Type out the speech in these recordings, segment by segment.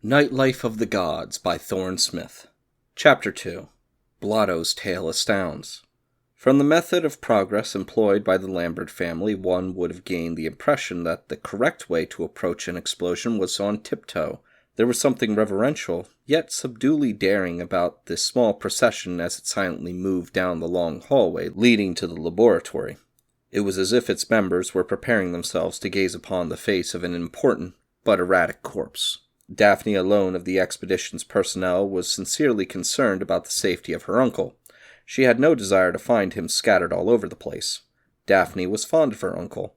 Nightlife of the Gods by Thorne Smith. Chapter 2. Blotto's Tale Astounds. From the method of progress employed by the Lambert family, one would have gained the impression that the correct way to approach an explosion was on tiptoe. There was something reverential, yet subduedly daring about this small procession as it silently moved down the long hallway leading to the laboratory. It was as if its members were preparing themselves to gaze upon the face of an important but erratic corpse. Daphne alone of the expedition's personnel was sincerely concerned about the safety of her uncle. She had no desire to find him scattered all over the place. Daphne was fond of her uncle.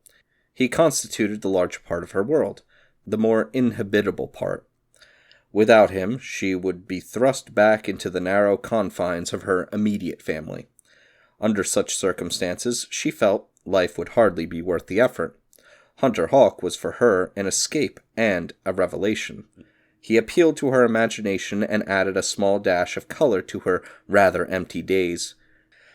He constituted the larger part of her world, the more inhabitable part. Without him, she would be thrust back into the narrow confines of her immediate family. Under such circumstances, she felt life would hardly be worth the effort. Hunter Hawk was for her an escape and a revelation. He appealed to her imagination and added a small dash of color to her rather empty days.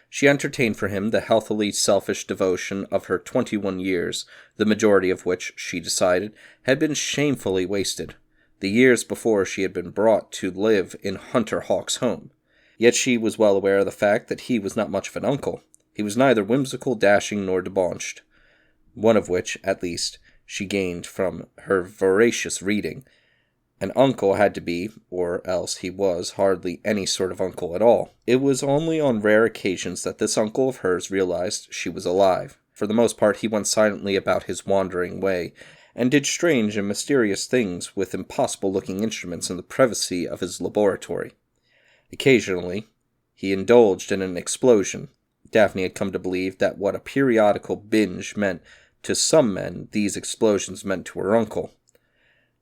She entertained for him the healthily selfish devotion of her 21 years, the majority of which, she decided, had been shamefully wasted. The years before she had been brought to live in Hunter Hawk's home. Yet she was well aware of the fact that he was not much of an uncle. He was neither whimsical, dashing, nor debauched. One of which, at least, she gained from her voracious reading. An uncle had to be, or else he was hardly any sort of uncle at all. It was only on rare occasions that this uncle of hers realized she was alive. For the most part, he went silently about his wandering way, and did strange and mysterious things with impossible-looking instruments in the privacy of his laboratory. Occasionally, he indulged in an explosion. Daphne had come to believe that what a periodical binge meant to some men, these explosions meant to her uncle.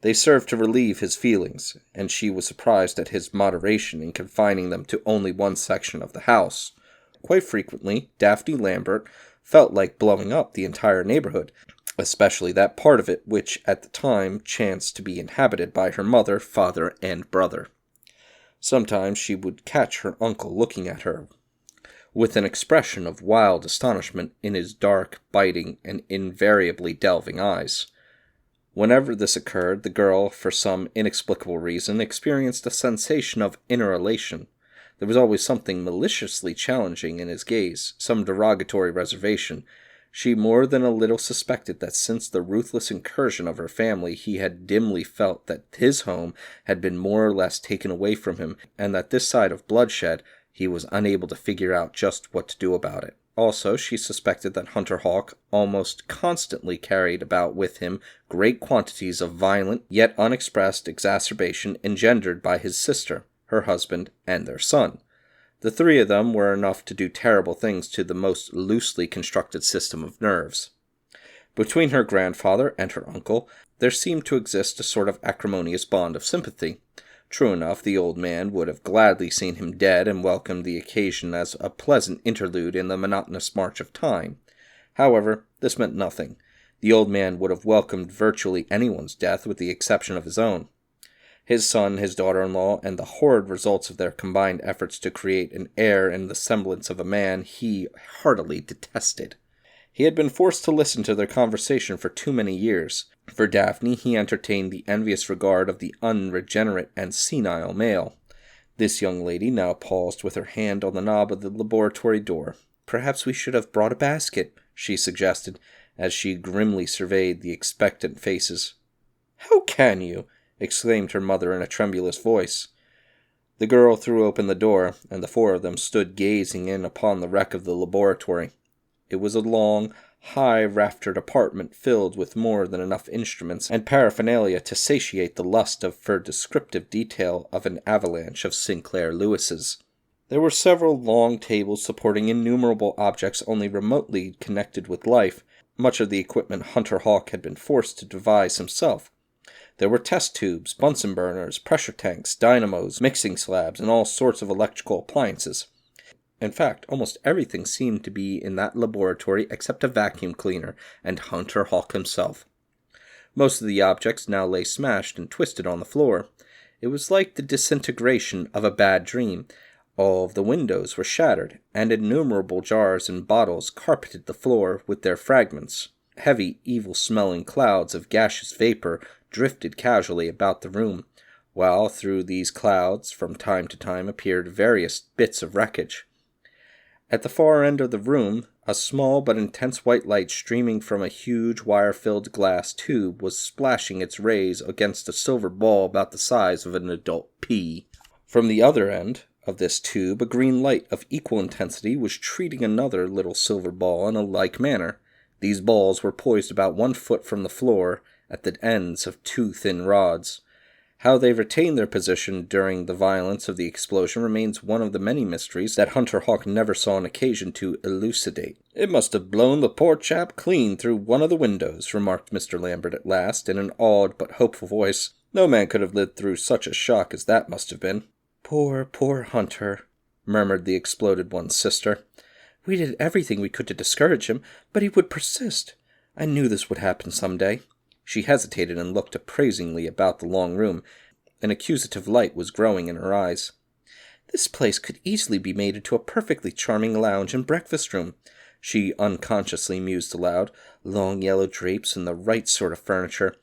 They served to relieve his feelings, and she was surprised at his moderation in confining them to only one section of the house. Quite frequently, Daphne Lambert felt like blowing up the entire neighborhood, especially that part of it which at the time chanced to be inhabited by her mother, father, and brother. Sometimes she would catch her uncle looking at her with an expression of wild astonishment in his dark, biting, and invariably delving eyes. Whenever this occurred, the girl, for some inexplicable reason, experienced a sensation of inner elation. There was always something maliciously challenging in his gaze, some derogatory reservation. She more than a little suspected that since the ruthless incursion of her family, he had dimly felt that his home had been more or less taken away from him, and that this side of bloodshed he was unable to figure out just what to do about it. Also, she suspected that Hunter Hawk almost constantly carried about with him great quantities of violent, yet unexpressed exacerbation engendered by his sister, her husband, and their son. The three of them were enough to do terrible things to the most loosely constructed system of nerves. Between her grandfather and her uncle, there seemed to exist a sort of acrimonious bond of sympathy. True enough, the old man would have gladly seen him dead and welcomed the occasion as a pleasant interlude in the monotonous march of time. However, this meant nothing. The old man would have welcomed virtually anyone's death with the exception of his own. His son, his daughter-in-law, and the horrid results of their combined efforts to create an heir in the semblance of a man he heartily detested. He had been forced to listen to their conversation for too many years. For Daphne, he entertained the envious regard of the unregenerate and senile male. This young lady now paused with her hand on the knob of the laboratory door. "Perhaps we should have brought a basket," she suggested, as she grimly surveyed the expectant faces. "How can you?" exclaimed her mother in a tremulous voice. The girl threw open the door, and the four of them stood gazing in upon the wreck of the laboratory. It was a long, high-raftered apartment filled with more than enough instruments and paraphernalia to satiate the lust for descriptive detail of an avalanche of Sinclair Lewises. There were several long tables supporting innumerable objects only remotely connected with life, much of the equipment Hunter Hawk had been forced to devise himself. There were test tubes, Bunsen burners, pressure tanks, dynamos, mixing slabs, and all sorts of electrical appliances. In fact, almost everything seemed to be in that laboratory except a vacuum cleaner and Hunter Hawk himself. Most of the objects now lay smashed and twisted on the floor. It was like the disintegration of a bad dream. All of the windows were shattered, and innumerable jars and bottles carpeted the floor with their fragments. Heavy, evil-smelling clouds of gaseous vapor drifted casually about the room. while through these clouds from time to time appeared various bits of wreckage. At the far end of the room, a small but intense white light streaming from a huge wire-filled glass tube was splashing its rays against a silver ball about the size of an adult pea. From the other end of this tube, a green light of equal intensity was treating another little silver ball in a like manner. These balls were poised about 1 foot from the floor at the ends of 2 thin rods. How they retained their position during the violence of the explosion remains one of the many mysteries that Hunter Hawk never saw an occasion to elucidate. "It must have blown the poor chap clean through one of the windows," remarked Mr. Lambert at last, in an awed but hopeful voice. "No man could have lived through such a shock as that must have been." "Poor, poor Hunter," murmured the exploded one's sister. "We did everything we could to discourage him, but he would persist. I knew this would happen some day." She hesitated and looked appraisingly about the long room. An accusative light was growing in her eyes. "This place could easily be made into a perfectly charming lounge and breakfast room," she unconsciously mused aloud. "Long yellow drapes and the right sort of furniture.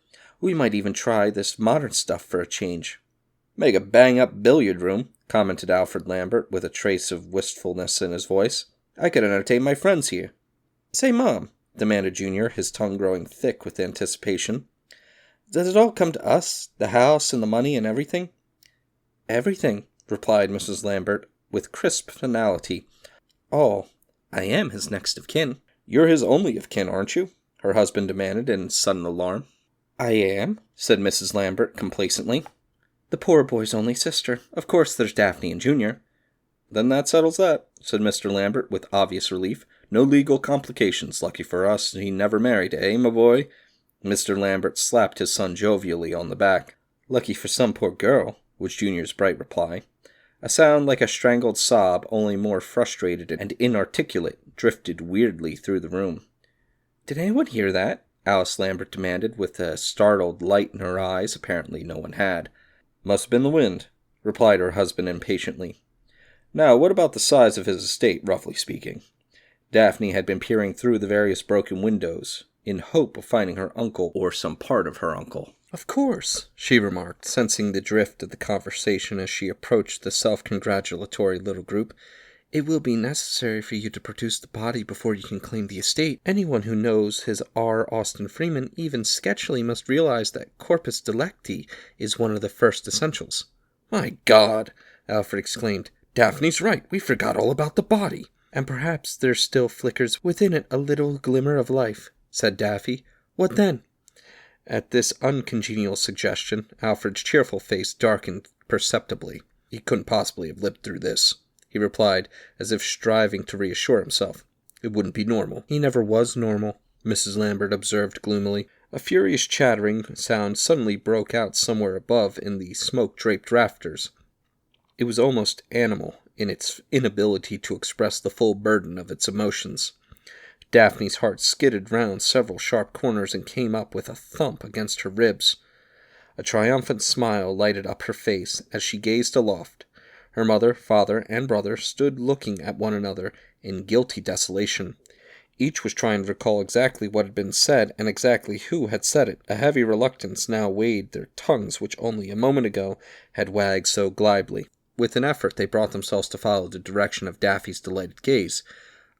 We might even try this modern stuff for a change." "Make a bang-up billiard room," commented Alfred Lambert, with a trace of wistfulness in his voice. "I could entertain my friends here." "Say, Mom," demanded Junior, his tongue growing thick with anticipation, "does it all come to us? The house and the money and everything?" "Everything," replied Mrs. Lambert, with crisp finality. "All. I am his next of kin." "You're his only of kin, aren't you?" her husband demanded in sudden alarm. "I am," said Mrs. Lambert complacently. "The poor boy's only sister. Of course there's Daphne and Junior." "Then that settles that," said Mr. Lambert with obvious relief. "No legal complications. Lucky for us he never married, eh, my boy?" Mr. Lambert slapped his son jovially on the back. "Lucky for some poor girl," was Junior's bright reply. A sound like a strangled sob, only more frustrated and inarticulate, drifted weirdly through the room. "Did anyone hear that?" Alice Lambert demanded, with a startled light in her eyes. Apparently no one had. "Must have been the wind," replied her husband impatiently. "Now, what about the size of his estate, roughly speaking?" Daphne had been peering through the various broken windows, in hope of finding her uncle or some part of her uncle. "Of course," she remarked, sensing the drift of the conversation as she approached the self-congratulatory little group. "It will be necessary for you to produce the body before you can claim the estate. Anyone who knows his R. Austin Freeman even sketchily must realize that corpus delicti is one of the first essentials." "My God!" Alfred exclaimed. "Daphne's right. We forgot all about the body." "And perhaps there still flickers within it a little glimmer of life," said Daffy. "What then?" At this uncongenial suggestion, Alfred's cheerful face darkened perceptibly. "He couldn't possibly have lived through this," he replied, as if striving to reassure himself. "It wouldn't be normal." "He never was normal," Mrs. Lambert observed gloomily. A furious chattering sound suddenly broke out somewhere above in the smoke-draped rafters. It was almost animal in its inability to express the full burden of its emotions. Daphne's heart skidded round several sharp corners and came up with a thump against her ribs. A triumphant smile lighted up her face as she gazed aloft. Her mother, father, and brother stood looking at one another in guilty desolation. Each was trying to recall exactly what had been said and exactly who had said it. A heavy reluctance now weighed their tongues, which only a moment ago had wagged so glibly. With an effort they brought themselves to follow the direction of Daffy's delighted gaze.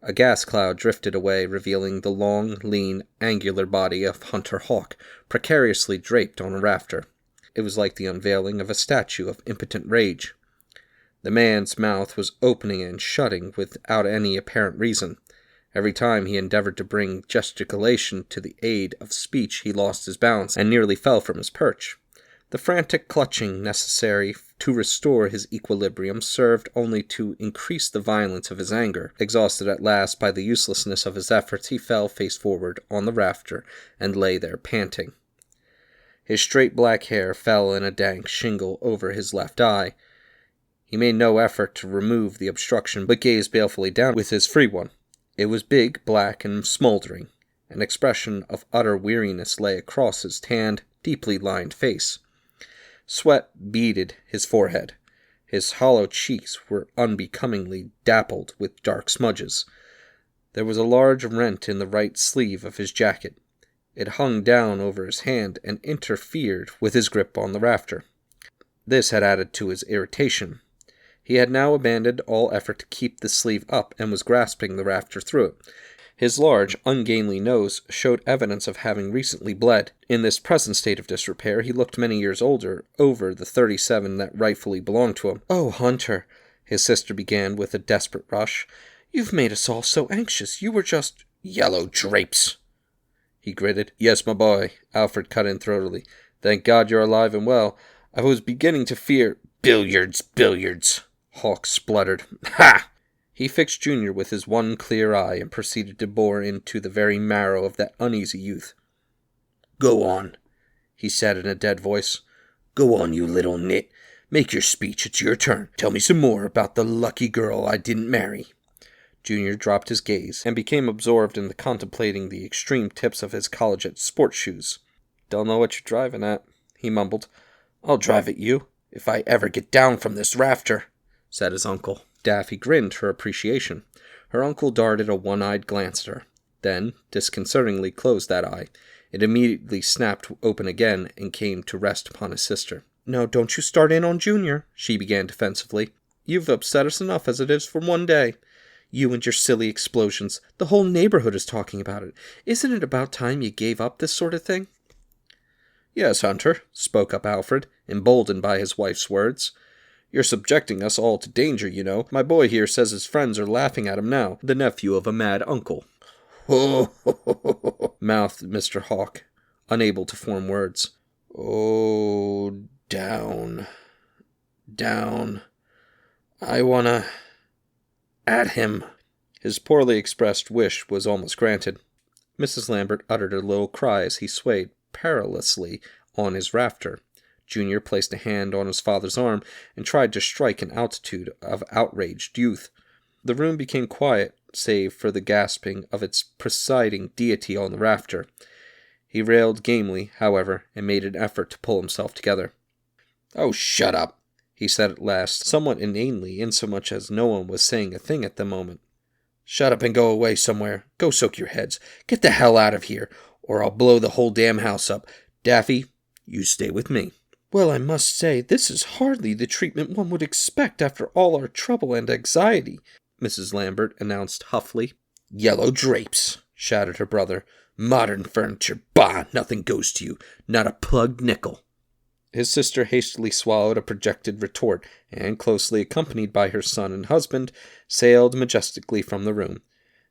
A gas cloud drifted away, revealing the long, lean, angular body of Hunter Hawk, precariously draped on a rafter. It was like the unveiling of a statue of impotent rage. The man's mouth was opening and shutting without any apparent reason. Every time he endeavored to bring gesticulation to the aid of speech, he lost his balance and nearly fell from his perch. The frantic clutching necessary to restore his equilibrium served only to increase the violence of his anger. Exhausted at last by the uselessness of his efforts, he fell face forward on the rafter and lay there panting. His straight black hair fell in a dank shingle over his left eye. He made no effort to remove the obstruction, but gazed balefully down with his free one. It was big, black, and smoldering. An expression of utter weariness lay across his tanned, deeply lined face. Sweat beaded his forehead. His hollow cheeks were unbecomingly dappled with dark smudges. There was a large rent in the right sleeve of his jacket. It hung down over his hand and interfered with his grip on the rafter. This had added to his irritation. He had now abandoned all effort to keep the sleeve up and was grasping the rafter through it. His large, ungainly nose showed evidence of having recently bled. In this present state of disrepair, he looked many years older, over the 37 that rightfully belonged to him. "Oh, Hunter," his sister began with a desperate rush, "you've made us all so anxious. You were just—" "Yellow drapes," he gritted. "Yes, my boy," Alfred cut in throatily. "Thank God you're alive and well. I was beginning to fear—" Billiards, Hawk spluttered. "Ha!" He fixed Junior with his one clear eye and proceeded to bore into the very marrow of that uneasy youth. "Go on," he said in a dead voice. "Go on, you little nit. Make your speech. It's your turn. Tell me some more about the lucky girl I didn't marry." Junior dropped his gaze and became absorbed in contemplating the extreme tips of his collegiate sports shoes. "Don't know what you're driving at," he mumbled. "I'll drive at you, if I ever get down from this rafter," said his uncle. Daffy grinned her appreciation. Her uncle darted a one-eyed glance at her, then disconcertingly closed that eye. It immediately snapped open again and came to rest upon his sister. "No, don't you start in on Junior," she began defensively. "You've upset us enough as it is for one day. You and your silly explosions. The whole neighborhood is talking about it. Isn't it about time you gave up this sort of thing?" "Yes, Hunter," spoke up Alfred, emboldened by his wife's words. "You're subjecting us all to danger, you know. My boy here says his friends are laughing at him now, the nephew of a mad uncle." "Ho, ho, ho, ho, ho," mouthed Mr. Hawk, unable to form words. "Oh, down. I wanna... at him." His poorly expressed wish was almost granted. Mrs. Lambert uttered a little cry as he swayed perilously on his rafter. Junior placed a hand on his father's arm and tried to strike an attitude of outraged youth. The room became quiet, save for the gasping of its presiding deity on the rafter. He railed gamely, however, and made an effort to pull himself together. "Oh, shut up," he said at last, somewhat inanely, insomuch as no one was saying a thing at the moment. "Shut up and go away somewhere. Go soak your heads. Get the hell out of here, or I'll blow the whole damn house up. Daffy, you stay with me." "Well, I must say, this is hardly the treatment one would expect after all our trouble and anxiety," Mrs. Lambert announced huffily. "Yellow drapes," shouted her brother. "Modern furniture. Bah, nothing goes to you. Not a plugged nickel." His sister hastily swallowed a projected retort, and, closely accompanied by her son and husband, sailed majestically from the room.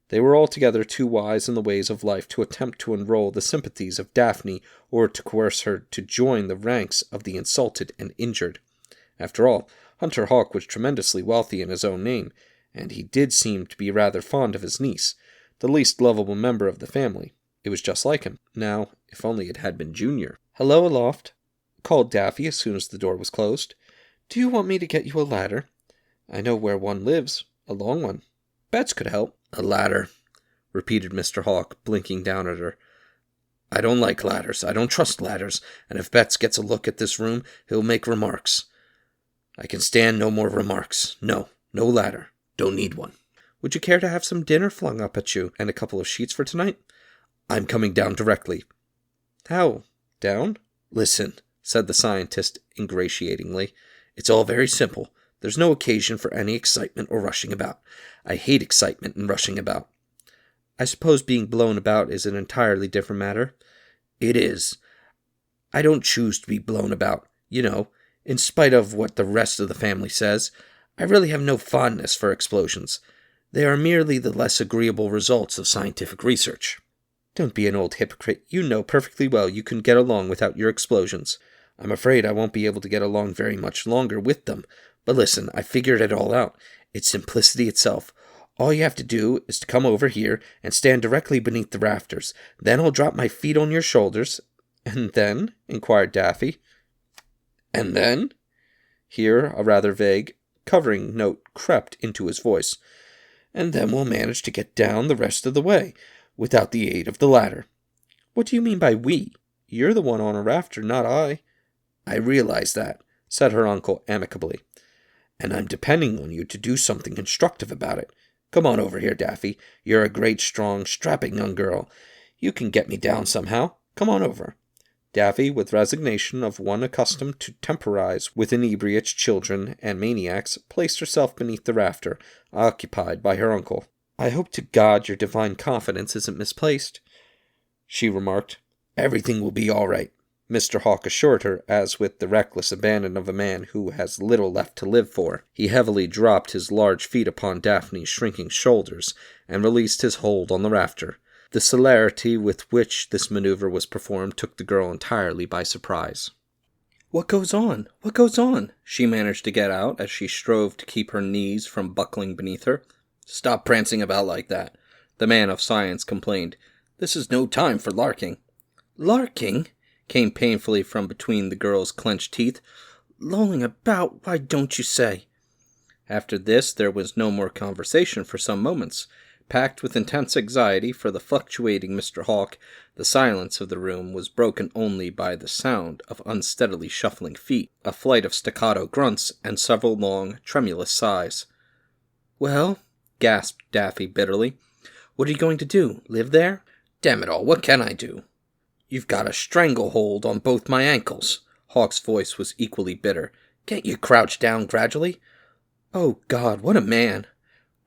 They were altogether too wise in the ways of life to attempt to enroll the sympathies of Daphne or to coerce her to join the ranks of the insulted and injured. After all, Hunter Hawk was tremendously wealthy in his own name, and he did seem to be rather fond of his niece, the least lovable member of the family. It was just like him. Now, if only it had been Junior. "Hello, aloft," called Daffy as soon as the door was closed. "Do you want me to get you a ladder? I know where one lives, a long one. Bets could help." "A ladder," repeated Mr. Hawk, blinking down at her. "I don't like ladders. I don't trust ladders, and if Betts gets a look at this room, he'll make remarks. I can stand no more remarks. No ladder. Don't need one." "Would you care to have some dinner flung up at you, and a couple of sheets for tonight?" "I'm coming down directly." "How? Down?" "Listen," said the scientist ingratiatingly. "It's all very simple. There's no occasion for any excitement or rushing about. I hate excitement and rushing about." "I suppose being blown about is an entirely different matter?" "It is. I don't choose to be blown about, you know, in spite of what the rest of the family says. I really have no fondness for explosions. They are merely the less agreeable results of scientific research." "Don't be an old hypocrite. You know perfectly well you can get along without your explosions." "I'm afraid I won't be able to get along very much longer with them. But listen, I figured it all out. It's simplicity itself. All you have to do is to come over here and stand directly beneath the rafters. Then I'll drop my feet on your shoulders." "And then?" inquired Daffy. "And then?" Here a rather vague, covering note crept into his voice. "And then we'll manage to get down the rest of the way, without the aid of the ladder." "What do you mean by we? You're the one on a rafter, not I." "I realize that," said her uncle amicably. "And I'm depending on you to do something constructive about it. Come on over here, Daffy. You're a great, strong, strapping young girl. You can get me down somehow. Come on over." Daffy, with resignation of one accustomed to temporize with inebriate children and maniacs, placed herself beneath the rafter, occupied by her uncle. "I hope to God your divine confidence isn't misplaced," she remarked. "Everything will be all right," Mr. Hawk assured her, as with the reckless abandon of a man who has little left to live for, he heavily dropped his large feet upon Daphne's shrinking shoulders and released his hold on the rafter. The celerity with which this maneuver was performed took the girl entirely by surprise. "What goes on? What goes on?" she managed to get out as she strove to keep her knees from buckling beneath her. "Stop prancing about like that," the man of science complained. "This is no time for larking." "Larking?" came painfully from between the girl's clenched teeth. "Lolling about, why don't you say?" After this, there was no more conversation for some moments. Packed with intense anxiety for the fluctuating Mr. Hawk, the silence of the room was broken only by the sound of unsteadily shuffling feet, a flight of staccato grunts, and several long, tremulous sighs. "Well," gasped Daffy bitterly, "what are you going to do? Live there?" "Damn it all, what can I do? You've got a stranglehold on both my ankles." Hawk's voice was equally bitter. "Can't you crouch down gradually?" "Oh, God, what a man!"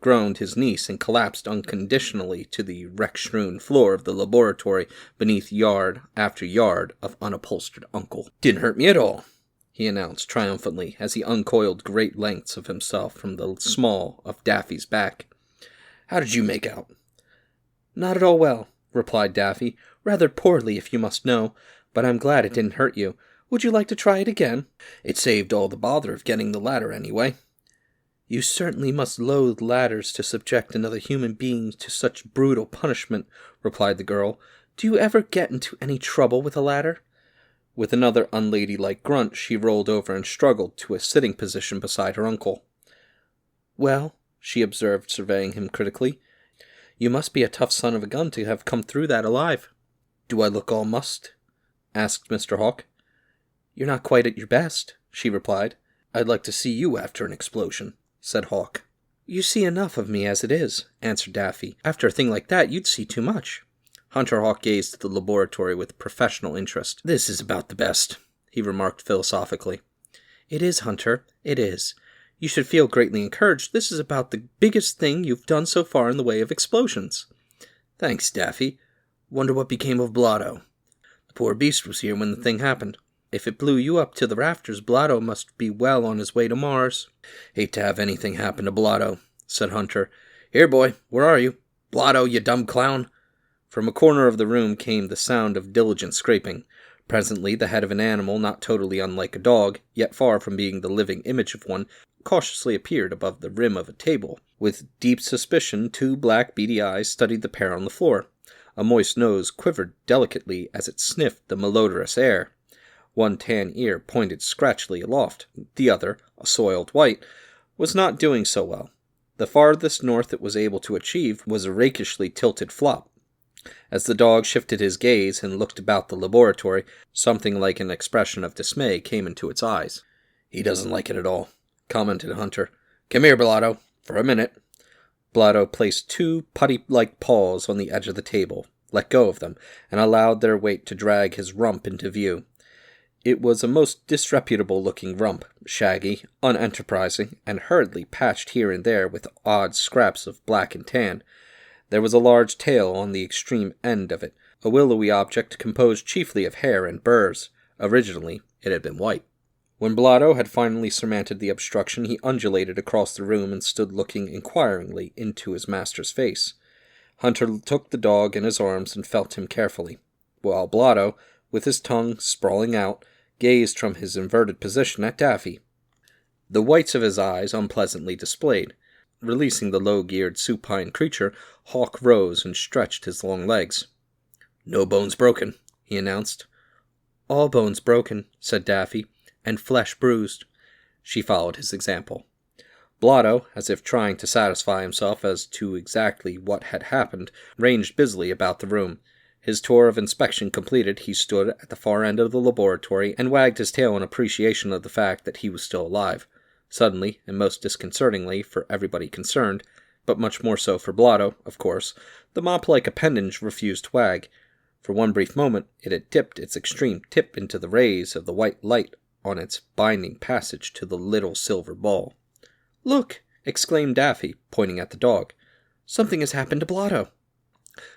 groaned his niece and collapsed unconditionally to the wreck-strewn floor of the laboratory beneath yard after yard of unupholstered uncle. "Didn't hurt me at all," he announced triumphantly as he uncoiled great lengths of himself from the small of Daffy's back. "How did you make out?" "Not at all well," replied Daffy. "Rather poorly, if you must know, but I'm glad it didn't hurt you. Would you like to try it again?" "It saved all the bother of getting the ladder anyway." "You certainly must loathe ladders to subject another human being to such brutal punishment," replied the girl. "Do you ever get into any trouble with a ladder?" With another unladylike grunt, she rolled over and struggled to a sitting position beside her uncle. "Well," she observed, surveying him critically, "you must be a tough son of a gun to have come through that alive." "Do I look all mussed?" asked Mr. Hawk. "You're not quite at your best," she replied. "I'd like to see you after an explosion," said Hawk. "You see enough of me as it is," answered Daffy. "After a thing like that, you'd see too much." Hunter Hawk gazed at the laboratory with professional interest. "This is about the best," he remarked philosophically. "It is, Hunter, it is. You should feel greatly encouraged. This is about the biggest thing you've done so far in the way of explosions." "Thanks, Daffy. Wonder what became of Blotto. The poor beast was here when the thing happened." "If it blew you up to the rafters, Blotto must be well on his way to Mars." "Hate to have anything happen to Blotto," said Hunter. "Here, boy, where are you? Blotto, you dumb clown!" From a corner of the room came the sound of diligent scraping. Presently, the head of an animal not totally unlike a dog, yet far from being the living image of one, cautiously appeared above the rim of a table. With deep suspicion, two black beady eyes studied the pair on the floor. A moist nose quivered delicately as it sniffed the malodorous air. One tan ear pointed scratchily aloft. The other, a soiled white, was not doing so well. The farthest north it was able to achieve was a rakishly tilted flop. As the dog shifted his gaze and looked about the laboratory, something like an expression of dismay came into its eyes. "He doesn't like it at all," commented Hunter. "Come here, Blotto, for a minute." Blotto placed two putty-like paws on the edge of the table, let go of them, and allowed their weight to drag his rump into view. It was a most disreputable-looking rump, shaggy, unenterprising, and hurriedly patched here and there with odd scraps of black and tan. There was a large tail on the extreme end of it, a willowy object composed chiefly of hair and burrs. Originally, it had been white. When Blotto had finally surmounted the obstruction, he undulated across the room and stood looking inquiringly into his master's face. Hunter took the dog in his arms and felt him carefully, while Blotto, with his tongue sprawling out, gazed from his inverted position at Daffy. The whites of his eyes unpleasantly displayed. Releasing the low-geared supine creature, Hawk rose and stretched his long legs. "No bones broken," he announced. "All bones broken," said Daffy, "and flesh bruised." She followed his example. Blotto, as if trying to satisfy himself as to exactly what had happened, ranged busily about the room. His tour of inspection completed, he stood at the far end of the laboratory and wagged his tail in appreciation of the fact that he was still alive. Suddenly, and most disconcertingly for everybody concerned, but much more so for Blotto, of course, the mop-like appendage refused to wag. For one brief moment, it had dipped its extreme tip into the rays of the white light on its binding passage to the little silver ball. "Look!" exclaimed Daffy, pointing at the dog. "Something has happened to Blotto."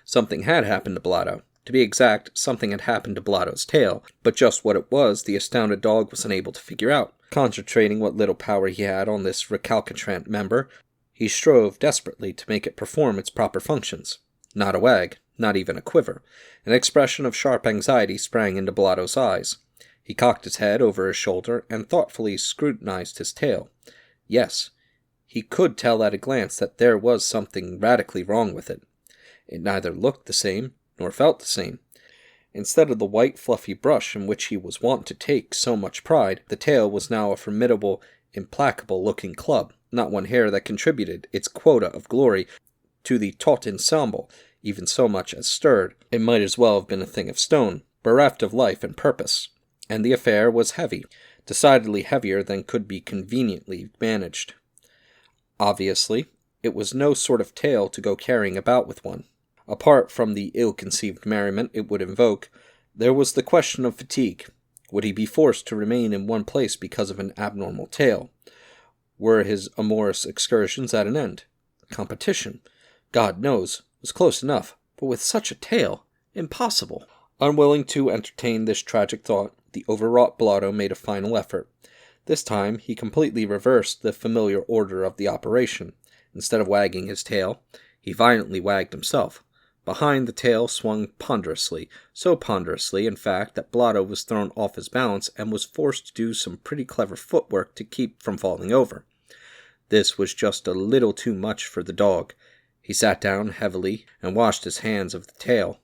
Something had happened to Blotto. To be exact, something had happened to Blotto's tail, but just what it was the astounded dog was unable to figure out. Concentrating what little power he had on this recalcitrant member, he strove desperately to make it perform its proper functions. Not a wag, not even a quiver. An expression of sharp anxiety sprang into Blotto's eyes. He cocked his head over his shoulder and thoughtfully scrutinized his tail. Yes, he could tell at a glance that there was something radically wrong with it. It neither looked the same, nor felt the same. Instead of the white fluffy brush in which he was wont to take so much pride, the tail was now a formidable, implacable-looking club, not one hair that contributed its quota of glory to the taut ensemble, even so much as stirred. It might as well have been a thing of stone, bereft of life and purpose. And the affair was heavy, decidedly heavier than could be conveniently managed. Obviously, it was no sort of tail to go carrying about with one. Apart from the ill-conceived merriment it would invoke, there was the question of fatigue. Would he be forced to remain in one place because of an abnormal tail? Were his amorous excursions at an end? Competition, God knows, was close enough, but with such a tail, impossible. Unwilling to entertain this tragic thought, the overwrought Blotto made a final effort. This time he completely reversed the familiar order of the operation. Instead of wagging his tail, he violently wagged himself. Behind, the tail swung ponderously, so ponderously, in fact, that Blotto was thrown off his balance and was forced to do some pretty clever footwork to keep from falling over. This was just a little too much for the dog. He sat down heavily and washed his hands of the tail.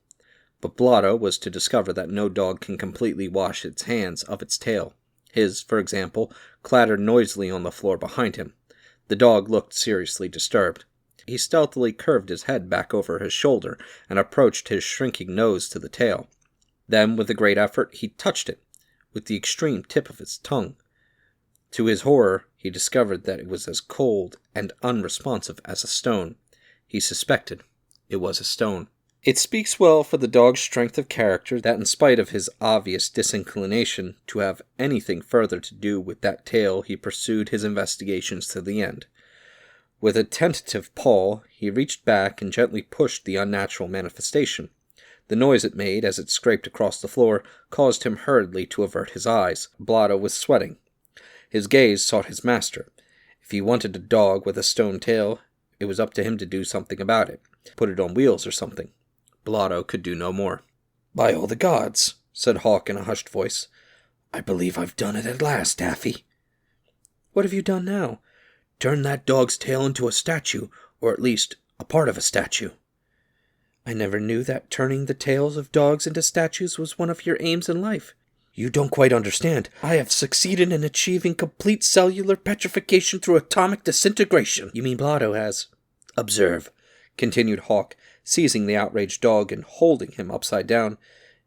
But Blotto was to discover that no dog can completely wash its hands of its tail. His, for example, clattered noisily on the floor behind him. The dog looked seriously disturbed. He stealthily curved his head back over his shoulder and approached his shrinking nose to the tail. Then, with a great effort, he touched it with the extreme tip of his tongue. To his horror, he discovered that it was as cold and unresponsive as a stone. He suspected it was a stone. It speaks well for the dog's strength of character that in spite of his obvious disinclination to have anything further to do with that tail, he pursued his investigations to the end. With a tentative paw, he reached back and gently pushed the unnatural manifestation. The noise it made as it scraped across the floor caused him hurriedly to avert his eyes. Blotto was sweating. His gaze sought his master. If he wanted a dog with a stone tail, it was up to him to do something about it. Put it on wheels or something. Blotto could do no more. "By all the gods," said Hawk in a hushed voice, "I believe I've done it at last, Daffy." "What have you done now?" "Turned that dog's tail into a statue, or at least a part of a statue." "I never knew that turning the tails of dogs into statues was one of your aims in life." "You don't quite understand. I have succeeded in achieving complete cellular petrification through atomic disintegration." "You mean Blotto has?" "Observe," continued Hawk, seizing the outraged dog and holding him upside down.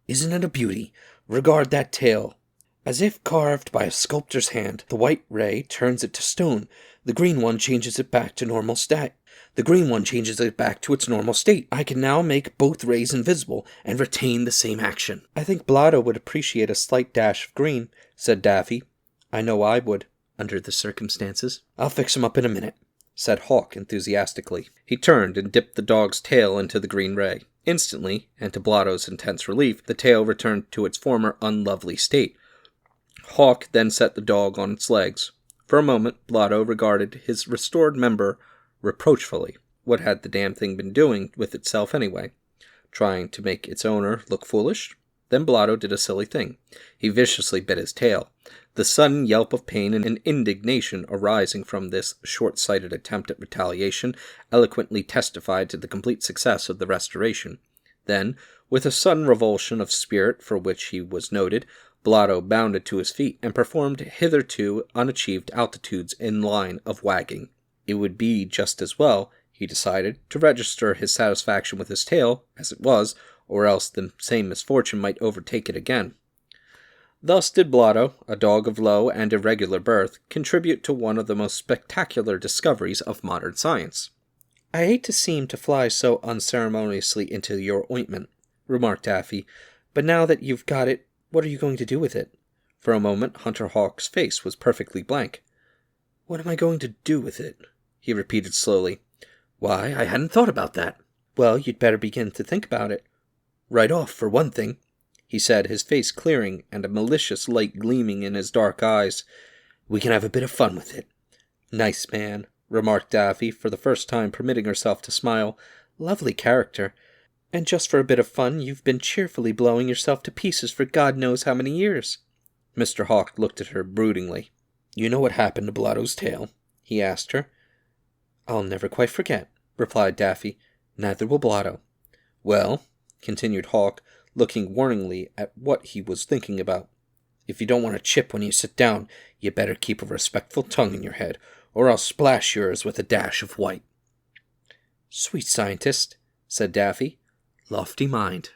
"Isn't it a beauty? Regard that tail. As if carved by a sculptor's hand, the white ray turns it to stone. The green one changes it back to normal state. The green one changes it back to its normal state. I can now make both rays invisible and retain the same action." "I think Blotto would appreciate a slight dash of green," said Daffy. "I know I would, under the circumstances." "I'll fix him up in a minute," said Hawk enthusiastically. He turned and dipped the dog's tail into the green ray. Instantly, and to Blotto's intense relief, the tail returned to its former unlovely state. Hawk then set the dog on its legs. For a moment, Blotto regarded his restored member reproachfully. What had the damn thing been doing with itself anyway? Trying to make its owner look foolish? Then Blotto did a silly thing. He viciously bit his tail. The sudden yelp of pain and indignation arising from this short-sighted attempt at retaliation eloquently testified to the complete success of the restoration. Then, with a sudden revulsion of spirit for which he was noted, Blotto bounded to his feet and performed hitherto unachieved altitudes in line of wagging. It would be just as well, he decided, to register his satisfaction with his tail, as it was, or else the same misfortune might overtake it again. Thus did Blotto, a dog of low and irregular birth, contribute to one of the most spectacular discoveries of modern science. "I hate to seem to fly so unceremoniously into your ointment," remarked Daffy. "But now that you've got it, what are you going to do with it?" For a moment, Hunter Hawk's face was perfectly blank. "What am I going to do with it?" he repeated slowly. "Why, I hadn't thought about that." "Well, you'd better begin to think about it. Right off, for one thing," he said, his face clearing and a malicious light gleaming in his dark eyes. "We can have a bit of fun with it." "Nice man," remarked Daffy, for the first time permitting herself to smile. "Lovely character. And just for a bit of fun, you've been cheerfully blowing yourself to pieces for God knows how many years." Mr. Hawk looked at her broodingly. "You know what happened to Blotto's tail?" he asked her. "I'll never quite forget," replied Daffy. "Neither will Blotto." "Well," continued Hawk, looking warningly at what he was thinking about, "if you don't want to chip when you sit down, you better keep a respectful tongue in your head, or I'll splash yours with a dash of white." "Sweet scientist," said Daffy. "Lofty mind."